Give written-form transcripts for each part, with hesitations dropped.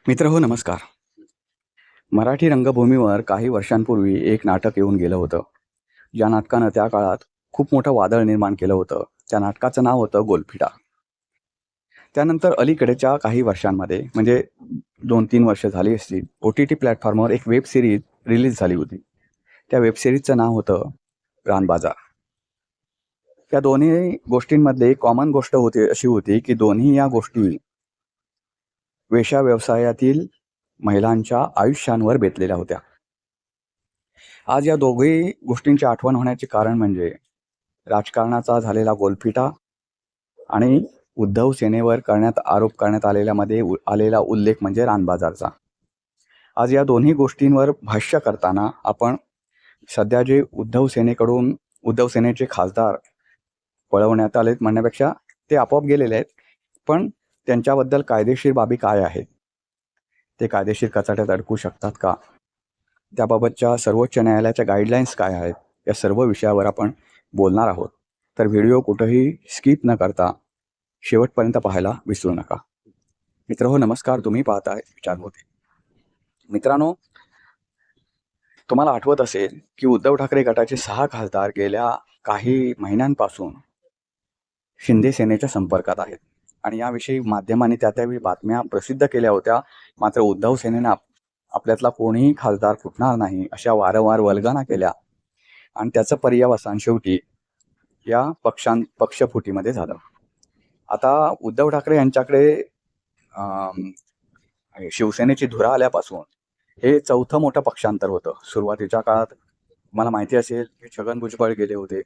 मित्र हो नमस्कार. मराठी रंगभूमीवर काही वर्षांपूर्वी एक नाटक येऊन गेलं होतं. ज्या नाटकानं त्या काळात खूप मोठं वादळ निर्माण केलं होतं. त्या नाटकाचं नाव होतं गोलफिटा. त्यानंतर अलीकडेच्या काही वर्षांमध्ये म्हणजे 2-3 वर्ष झाली असतील, OTT प्लॅटफॉर्मवर एक वेब सीरीज रिलीज झाली होती. त्या वेब सीरीजचं नाव होतं रानबाजार. त्या दोन्ही गोष्टींमध्ये कॉमन गोष्ट होती अशी होती, की दोन्ही या गोष्टी वेश्या व्यवसायातील महिलांच्या आयुष्यांवर बेतलेल्या होत्या. आज या दोघी गोष्टींची आठवण होण्याचे कारण म्हणजे राजकारणाचा झालेला गोलफिटा आणि उद्धव सेनेवर आरोप करण्यात आलेला उल्लेख म्हणजे रानबाजारचा. आज या दोन्ही गोष्टींवर भाष्य करताना आपण सध्या जे उद्धव सेनेचे खासदार पळवण्यात आलेत म्हणण्यापेक्षा ते आपोआप गेलेले आहेत, पण त्यांच्याबद्दल कायदेशीर बाबी काय आहेत, ते कायदेशीर कचाट्यात अडकू शकतात का, त्याबाबतच्या सर्वोच्च न्यायालयाच्या गाईडलाईन्स काय आहेत, या सर्व विषयावर आपण बोलणार आहोत. तर व्हिडिओ कुठंही स्किप न करता शेवटपर्यंत पाहायला विसरू नका. मित्रहो नमस्कार. तुम्ही पाहताय विचारपोते. मित्रांनो, तुम्हाला आठवत असेल की उद्धव ठाकरे गटाचे 6 खासदार गेल्या काही महिन्यांपासून शिंदे सेनेच्या संपर्कात आहेत आणि याविषयी माध्यमांनी त्यावेळी बातम्या प्रसिद्ध केल्या होत्या. मात्र उद्धव सेनेनं आपल्यातला कोणीही खासदार फुटणार नाही अशा वारंवार वल्गना केल्या आणि त्याचं पर्यवसान शेवटी या पक्षफुटीमध्ये झालं. आता उद्धव ठाकरे यांच्याकडे शिवसेनेची धुरा आल्यापासून हे चौथं मोठं पक्षांतर होतं. सुरुवातीच्या काळात मला माहिती असेल की छगन भुजबळ गेले होते.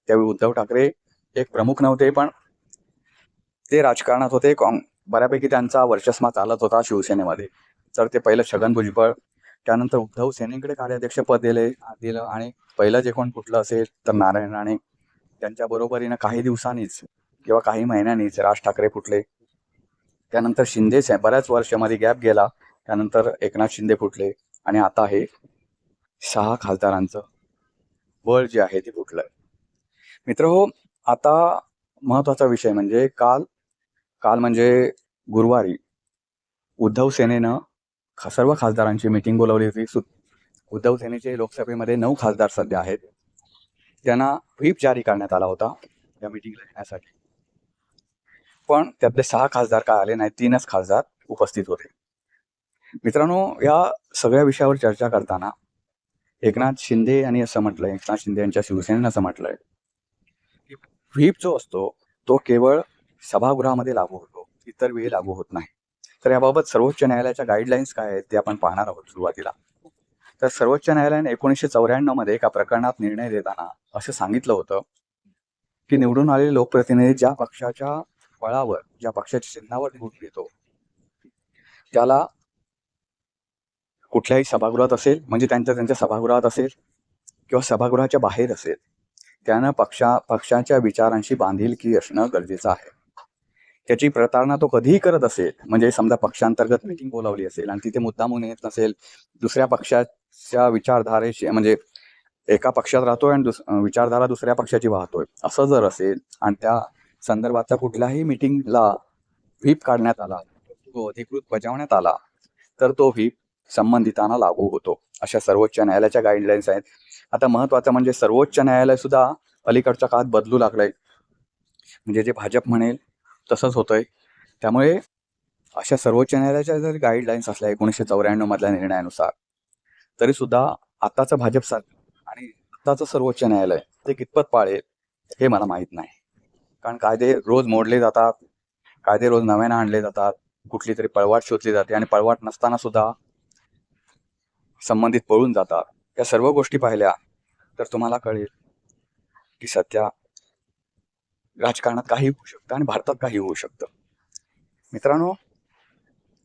त्यावेळी उद्धव ठाकरे एक प्रमुख नव्हते, पण ते राजकारणात होते. बऱ्यापैकी त्यांचा वर्चस्व चालत होता शिवसेनेमध्ये. तर ते पहिलं छगन भुजबळ, त्यानंतर उद्धव सेनेकडे कार्याध्यक्षपद दिलं आणि पहिलं जे कोण फुटलं असेल तर नारायण राणे. त्यांच्या बरोबरीनं काही दिवसांनीच किंवा काही महिन्यांनीच राज ठाकरे फुटले. त्यानंतर बऱ्याच वर्षामध्ये गॅप गेला. त्यानंतर एकनाथ शिंदे फुटले आणि आता हे 6 खासदारांचं बळ जे आहे ते फुटलंय. मित्रहो, आता महत्वाचा विषय म्हणजे काल म्हणजे गुरुवारी उद्धव सेनेनं सर्व खासदारांची मीटिंग बोलावली होती. उद्धव सेनेचे लोकसभेमध्ये 9 खासदार सध्या आहेत. त्यांना व्हीप जारी करण्यात आला होता या मीटिंगला येण्यासाठी, पण त्यातले 6 खासदार काय आले नाही. 3च खासदार उपस्थित होते. मित्रांनो, या सगळ्या विषयावर चर्चा करताना एकनाथ शिंदे यांच्या शिवसेनेनं असं म्हटलंय की व्हीप जो असतो तो केवळ सभागृहामध्ये लागू होतो, इतर वेळी लागू होत नाही. तर याबाबत सर्वोच्च न्यायालयाच्या गाईडलाईन्स काय आहेत ते आपण पाहणार आहोत सुरुवातीला. तर सर्वोच्च न्यायालयाने 1994 मध्ये एका प्रकरणात निर्णय देताना असं सांगितलं होतं की निवडून आलेले लोकप्रतिनिधी ज्या पक्षाच्या बळावर, ज्या पक्षाच्या चिन्हावर निवडून येतो, त्याला कुठल्याही सभागृहात असेल, म्हणजे त्यांच्या सभागृहात असेल किंवा सभागृहाच्या बाहेर असेल, त्यानं पक्षाच्या विचारांशी बांधिलकी असणं गरजेचं आहे. त्याची प्रतारणा तो कधीही करत असेल, म्हणजे समजा पक्षांतर्गत मीटिंग बोलावली असेल आणि तिथे मुद्दामून येत नसेल, दुसऱ्या पक्षाच्या विचारधारेशी, म्हणजे एका पक्षात राहतोय आणि विचारधारा दुसऱ्या पक्षाची वाहतोय, असं जर असेल आणि त्या संदर्भातल्या कुठल्याही मीटिंगला व्हीप काढण्यात आला, तो अधिकृत बजावण्यात आला, तर तो व्हीप संबंधितांना लागू होतो. अशा सर्वोच्च न्यायालयाच्या गाईडलाईन्स आहेत. आता महत्वाचं म्हणजे सर्वोच्च न्यायालय सुद्धा अलीकडच्या काळात बदलू लागलंय. म्हणजे जे भाजप म्हणेल तसंच होतंय. त्यामुळे अशा सर्वोच्च न्यायालयाच्या जर गाईडलाईन्स असल्या 1994 मधल्या निर्णयानुसार, तरी सुद्धा आताचं भाजप सरकार आणि आताचं सर्वोच्च न्यायालय ते कितपत पाळेल हे मला माहीत नाही. कारण कायदे रोज मोडले जातात, कायदे रोज नव्यानं आणले जातात, कुठली तरी पळवाट शोधली जाते आणि पळवाट नसताना सुद्धा संबंधित पळून जातात. या सर्व गोष्टी पाहिल्या तर तुम्हाला कळेल की सध्या राजकारणात काही होऊ शकतं आणि भारतात काही होऊ शकतं. मित्रांनो,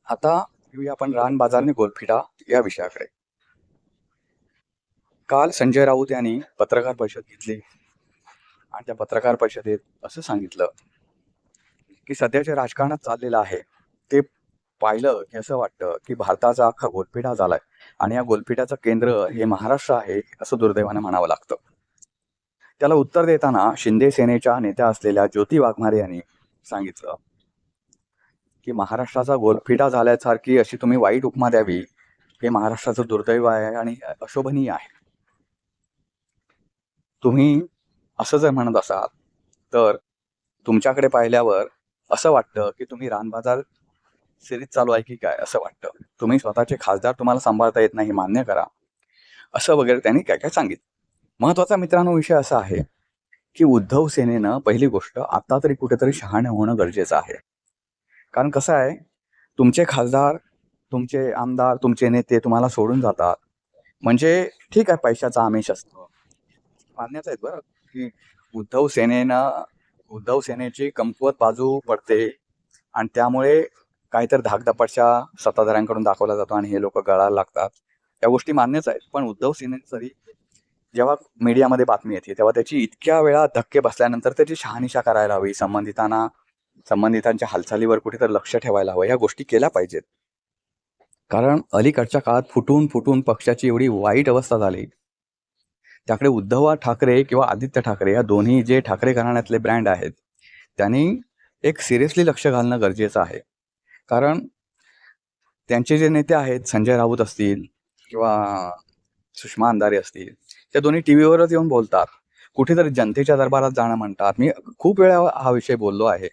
आता येऊया आपण रानबाजारने गोलफिटा या विषयाकडे. काल संजय राऊत यांनी पत्रकार परिषद घेतली आणि त्या पत्रकार परिषदेत असं सांगितलं की सध्याच्या राजकारणात चाललेलं आहे ते पाहिलं की असं वाटतं की भारताचा अख्खा गोलफिटा झालाय आणि या गोलफिटाचं केंद्र हे महाराष्ट्र आहे असं दुर्दैवानं म्हणावं लागतं. त्याला उत्तर देताना शिंदे सेनेच्या नेत्या असलेल्या ज्योती वाघमारे यांनी सांगितलं की महाराष्ट्राचा गोलफिटा झाल्यासारखी अशी तुम्ही वाईट उपमा द्यावी, हे महाराष्ट्राचं दुर्दैव आहे आणि अशोभनीय आहे. तुम्ही असं जर म्हणत असाल तर तुमच्याकडे पाहिल्यावर असं वाटतं की तुम्ही रानबाजार सिरीज चालू आहे की काय असं वाटतं. तुम्ही स्वतःचे खासदार तुम्हाला सांभाळता येत नाही, मान्य करा, असं वगैरे त्यांनी काय काय सांगितलं. महत्वाचा मित्रांनो विषय असा आहे की उद्धव सेनेनं पहिली गोष्ट आता तरी कुठेतरी शहाणे होणं गरजेचं आहे. कारण कसं आहे, तुमचे खासदार, तुमचे आमदार, तुमचे नेते तुम्हाला सोडून जातात म्हणजे ठीक आहे, पैशाचा आमिष असतो, मान्यच आहेत बरं, की उद्धव सेनेची कमकुवत बाजू पडते आणि त्यामुळे काहीतरी धाकधपटशा सत्ताधाऱ्यांकडून दाखवला जातो आणि हे लोक गळायला लागतात. या गोष्टी मान्यच आहेत. पण उद्धव सेनेचं तरी जेव्हा मीडियामध्ये बातमी येते तेव्हा त्याची इतक्या वेळा धक्के बसल्यानंतर त्याची शहानिशा करायला हवी, संबंधितांच्या हालचालीवर कुठेतरी लक्ष ठेवायला हवं. या गोष्टी केल्या पाहिजेत. कारण अलीकडच्या काळात फुटून फुटून पक्षाची एवढी वाईट अवस्था झाली. त्याकडे उद्धव ठाकरे किंवा आदित्य ठाकरे या दोन्ही जे ठाकरे घराण्यातले ब्रँड आहेत त्यांनी एक सिरियसली लक्ष घालणं गरजेचं आहे. कारण त्यांचे जे नेते आहेत, संजय राऊत असतील किंवा सुषमा अंधारे असतील, त्या दोन्ही टीव्हीवरच येऊन बोलतात, कुठेतरी जनतेच्या दरबारात जाणं म्हणतात. मी खूप वेळा हा विषय बोललो आहे.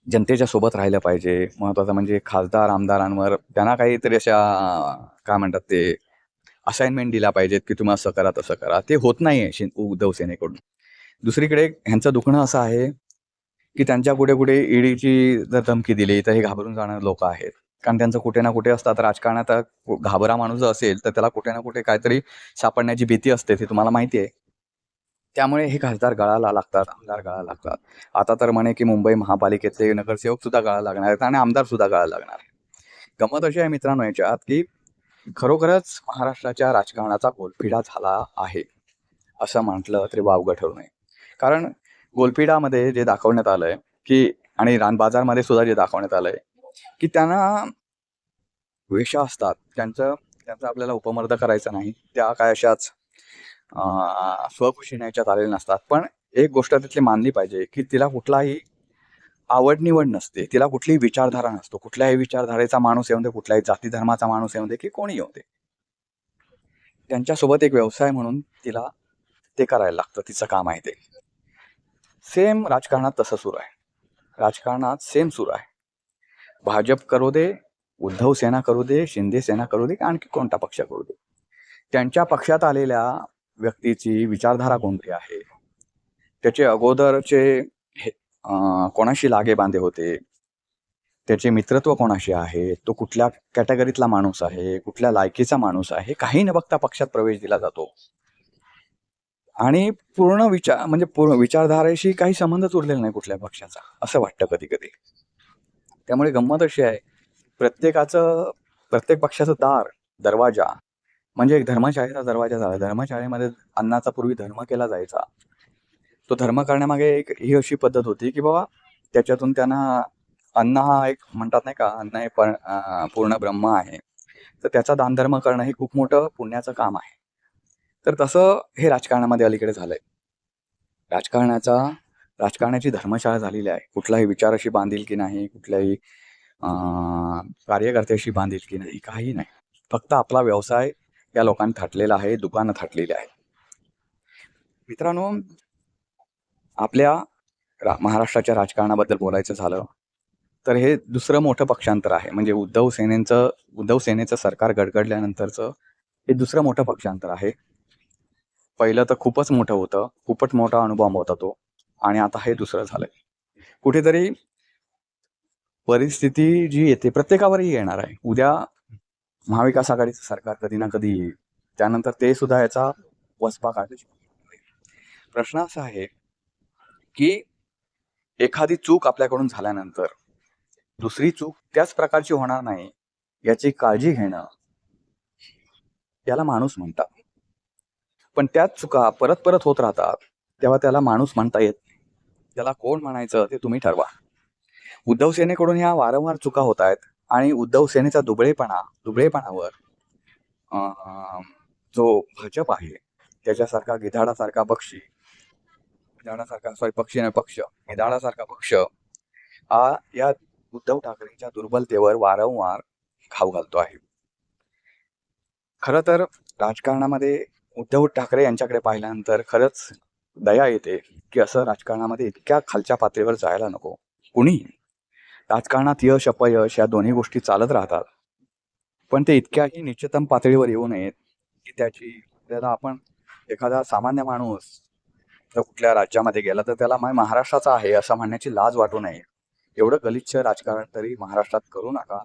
जनतेच्या सोबत राहिलं पाहिजे. महत्वाचं म्हणजे खासदार आमदारांवर त्यांना काहीतरी अशा काय म्हणतात ते असाइनमेंट दिल्या पाहिजेत की तुम्ही असं करा तसं करा. ते होत नाहीये उद्धव सेनेकडून. दुसरीकडे ह्यांचं दुखणं असं आहे की त्यांच्या कुठे कुठे ईडीची जर धमकी दिली तर हे घाबरून जाणारे लोक आहेत. कारण त्यांचं कुठे ना कुठे असतात राजकारणात. घाबरा माणूस जर असेल तर त्याला कुठे ना कुठे काहीतरी सापडण्याची भीती असते, ते तुम्हाला माहिती आहे. त्यामुळे हे खासदार गळाला लागतात, आमदार गळाला लागतात. आता तर म्हणे की मुंबई महापालिकेतले नगरसेवक सुद्धा गळाला लागणार आहेत आणि आमदार सुद्धा गळाला लागणार आहे. गंमत अशी आहे मित्रांनो याच्यात की खरोखरच महाराष्ट्राच्या राजकारणाचा गोलफिडा झाला आहे असं म्हटलं तरी वावगं ठरू नये. कारण गोलफिडामध्ये जे दाखवण्यात आलंय की आणि रानबाजारमध्ये सुद्धा जे दाखवण्यात आलंय की त्यांना वेशा असतात, त्यांचं त्यांचं आपल्याला उपमर्द करायचं नाही. त्या काय अशाच स्वखुशीने याच्यात आलेले नसतात. पण एक गोष्ट तिथली मानली पाहिजे की तिला कुठलाही आवड निवड नसते, तिला कुठलीही विचारधारा नसतो. कुठल्याही विचारधारेचा माणूस येऊन दे, कुठल्याही जाती धर्माचा माणूस येऊन दे की कोणी येऊ दे, त्यांच्यासोबत एक व्यवसाय म्हणून तिला ते करायला लागतं. तिचं काम आहे ते. सेम राजकारणात तसं सुरू आहे. राजकारणात सेम सुरू आहे. भाजप करू दे, उद्धव सेना करू दे, शिंदे सेना करू दे, आणखी कोणता पक्ष करू दे, त्यांच्या पक्षात आलेल्या व्यक्तीची विचारधारा कोणती आहे, त्याचे अगोदरचे कोणाशी लागे बांधे होते, त्याचे मित्रत्व कोणाशी आहे, तो कुठल्या कॅटेगरीतला माणूस आहे, कुठल्या लायकीचा माणूस आहे, काही न बघता पक्षात प्रवेश दिला जातो आणि पूर्ण विचारधारेशी काही संबंधच उरलेला नाही कुठल्या पक्षाचा, असं वाटतं कधी कधी. त्यामुळे गंमत अशी आहे, प्रत्येक पक्षाचं दरवाजा म्हणजे एक धर्मशाळेचा दरवाजा झाला. धर्मशाळेमध्ये अन्नाचा पूर्वी धर्म केला जायचा. तो धर्म करण्यामागे एक ही अशी पद्धत होती की बाबा त्याच्यातून त्यांना अन्न हा एक म्हणतात नाही का, अन्न हे पूर्ण ब्रह्म आहे, तर त्याचा दानधर्म करणं हे खूप मोठं पुण्याचं काम आहे. तर तसं हे राजकारणामध्ये अलीकडे झालंय. राजकारणाची धर्मशाळा झालेली आहे. कुठलाही विचाराशी बांधील की नाही, कुठल्याही कार्यकर्त्याशी बांधील की नाही, काही नाही. फक्त आपला व्यवसाय या लोकांनी थाटलेला आहे, दुकानं थाटलेली आहे. मित्रांनो, आपल्या महाराष्ट्राच्या राजकारणाबद्दल बोलायचं झालं तर हे दुसरं मोठं पक्षांतर आहे. म्हणजे उद्धव सेनेचं सरकार गडगडल्यानंतरचं हे दुसरं मोठं पक्षांतर आहे. पहिलं तर खूपच मोठं होतं, खूपच मोठा अनुभव होता तो, आणि आता हे दुसरं झालंय. कुठेतरी परिस्थिती जी येते प्रत्येकावरही येणार आहे. उद्या महाविकास आघाडीचं सरकार कधी ना कधी येईल, त्यानंतर ते सुद्धा याचा वचपा काढण्याची प्रश्न असा आहे की एखादी चूक आपल्याकडून झाल्यानंतर दुसरी चूक त्याच प्रकारची होणार नाही याची काळजी घेणं, याला माणूस म्हणतात. पण त्याच चुका परत परत होत राहतात तेव्हा त्याला माणूस म्हणता येत नाही. त्याला कोण म्हणायचं ते तुम्ही ठरवा. उद्धव सेनेकडून ह्या वारंवार चुका होत आहेत आणि उद्धव सेनेचा दुबळेपणावर जो भाजप आहे त्याच्यासारखा गिधाडासारखा पक्ष गिधाडासारखा पक्ष हा या उद्धव ठाकरेंच्या दुर्बलतेवर वारंवार घाव घालतो आहे. खरं तर राजकारणामध्ये उद्धव ठाकरे यांच्याकडे पाहिल्यानंतर खरंच दया येते, की असं राजकारणामध्ये इतक्या खालच्या पातळीवर जायला नको. कुणी राजकारणात यश, अपयश या दोन्ही गोष्टी चालत राहतात. पण ते इतक्याही निश्चितम पातळीवर येऊ नयेत, की त्याला आपण एखादा सामान्य माणूस जर कुठल्या राज्यामध्ये गेला तर त्याला महाराष्ट्राचा आहे असं म्हणण्याची लाज वाटू नये. एवढं गलिच्छ राजकारण तरी महाराष्ट्रात करू नका.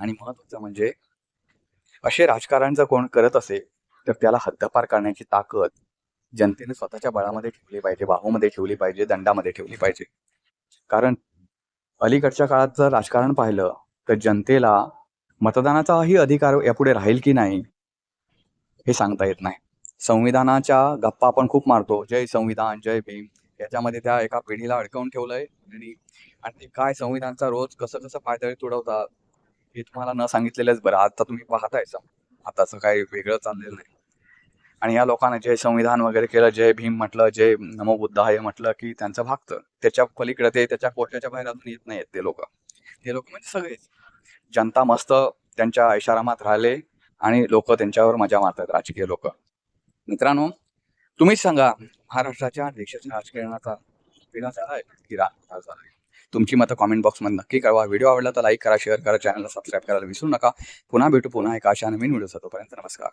आणि महत्त्वाचं म्हणजे असे राजकारण जर कोण करत असेल तर त्याला हद्दपार करण्याची ताकद जनतेने स्वतःच्या बळामध्ये ठेवली पाहिजे, बाहूमध्ये ठेवली पाहिजे, दंडामध्ये ठेवली पाहिजे. कारण अलीकडच्या काळात जर राजकारण पाहिलं तर जनतेला मतदानाचाही अधिकार यापुढे राहील की नाही हे सांगता येत नाही. संविधानाच्या गप्पा आपण खूप मारतो, जय संविधान, जय भीम. याच्यामध्ये त्या एका पिढीला अडकवून ठेवलंय आणि ते काय संविधानचा रोज कसं कसं पायदळी तुडवतात हे तुम्हाला न सांगितलेलंच बरं. आता तुम्ही पाहतायच, आताचं काही वेगळं चाललेलं नाही. आणि या लोकांना जय संविधान वगैरे केलं, जय भीम म्हटलं, जय नमो बुद्धाय म्हटलं की त्यांचं भागतं. त्याच्या पलीकडे ते त्याच्या कोशाच्या बाहेर अजून येत नाहीत ते लोक. ते लोक म्हणजे सगळेच जनता मस्त त्यांच्या ऐशारामात राहिले आणि लोक त्यांच्यावर मजा मारतात, राजकीय लोक. मित्रांनो, तुम्हीच सांगा, महाराष्ट्राच्या देशाच्या राजकारणाचा पिढा झालाय की राग झालाय? तुमची मतं कॉमेंट बॉक्समध्ये नक्की कळवा. व्हिडिओ आवडला तर लाईक करा, शेअर करा, चॅनलला सबस्क्राईब करायला विसरू नका. पुन्हा भेटू पुन्हा एका अशा नवीन व्हिडिओ. तोपर्यंत नमस्कार.